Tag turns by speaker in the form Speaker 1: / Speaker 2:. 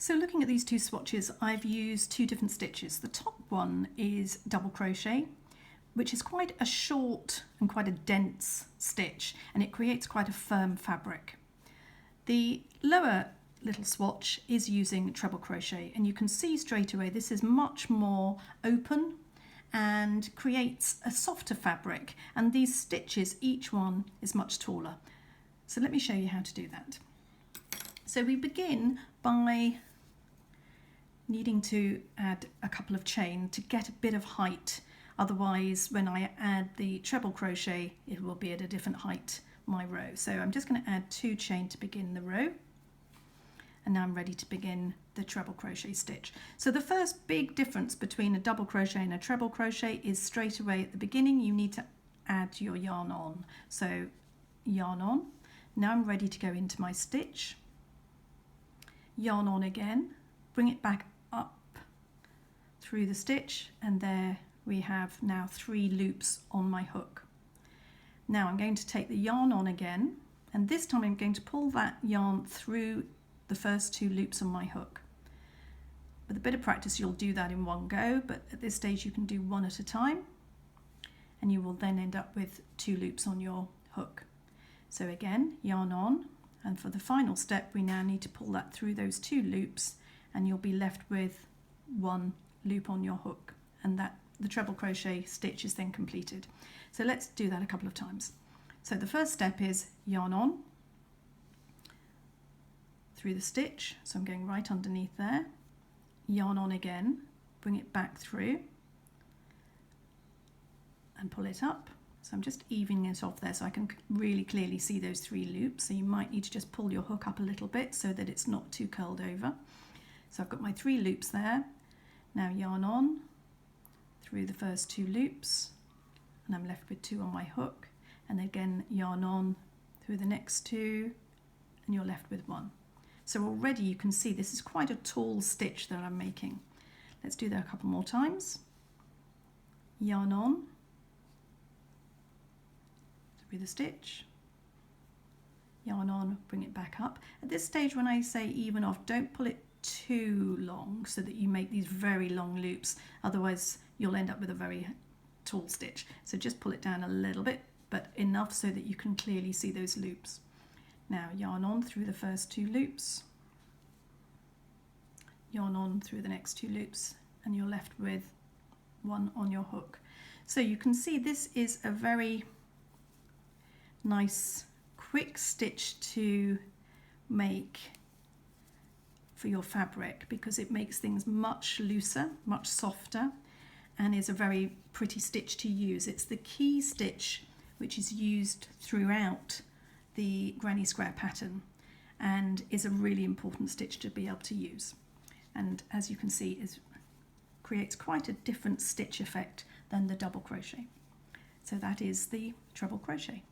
Speaker 1: So looking at these two swatches, I've used two different stitches. The top one is double crochet, which is quite a short and quite a dense stitch, and it creates quite a firm fabric. The lower little swatch is using treble crochet, and you can see straight away this is much more open and creates a softer fabric, and these stitches, each one is much taller. So let me show you how to do that. So we begin by needing to add a couple of chain to get a bit of height, otherwise when I add the treble crochet it will be at a different height, my row. So I'm just going to add 2 chain to begin the row, and now I'm ready to begin the treble crochet stitch. So the first big difference between a double crochet and a treble crochet is straight away at the beginning you need to add your yarn on. So yarn on, now I'm ready to go into my stitch, yarn on again, bring it back up through the stitch, and there we have now 3 loops on my hook. Now I'm going to take the yarn on again, and this time I'm going to pull that yarn through the first 2 loops on my hook. With a bit of practice you'll do that in one go, but at this stage you can do one at a time, and you will then end up with 2 loops on your hook. So again, yarn on, and for the final step we now need to pull that through those 2 loops, and you'll be left with 1 loop on your hook, and that the treble crochet stitch is then completed. So let's do that a couple of times. So the first step is yarn on through the stitch, so I'm going right underneath there, yarn on again, bring it back through and pull it up. So I'm just evening it off there so I can really clearly see those 3 loops. So you might need to just pull your hook up a little bit so that it's not too curled over. So I've got my 3 loops there. Now yarn on through the first 2 loops, and I'm left with 2 on my hook, and again yarn on through the next 2, and you're left with 1. So already you can see this is quite a tall stitch that I'm making. Let's do that a couple more times. Yarn on through the stitch, yarn on, bring it back up. At this stage when I say even off, don't pull it too long so that you make these very long loops, otherwise you'll end up with a very tall stitch. So just pull it down a little bit, but enough so that you can clearly see those loops. Now yarn on through the first 2 loops, yarn on through the next 2 loops, and you're left with 1 on your hook. So you can see this is a very nice quick stitch to make for your fabric, because it makes things much looser, much softer, and is a very pretty stitch to use. It's the key stitch which is used throughout the granny square pattern and is a really important stitch to be able to use. And as you can see, it creates quite a different stitch effect than the double crochet. So that is the treble crochet.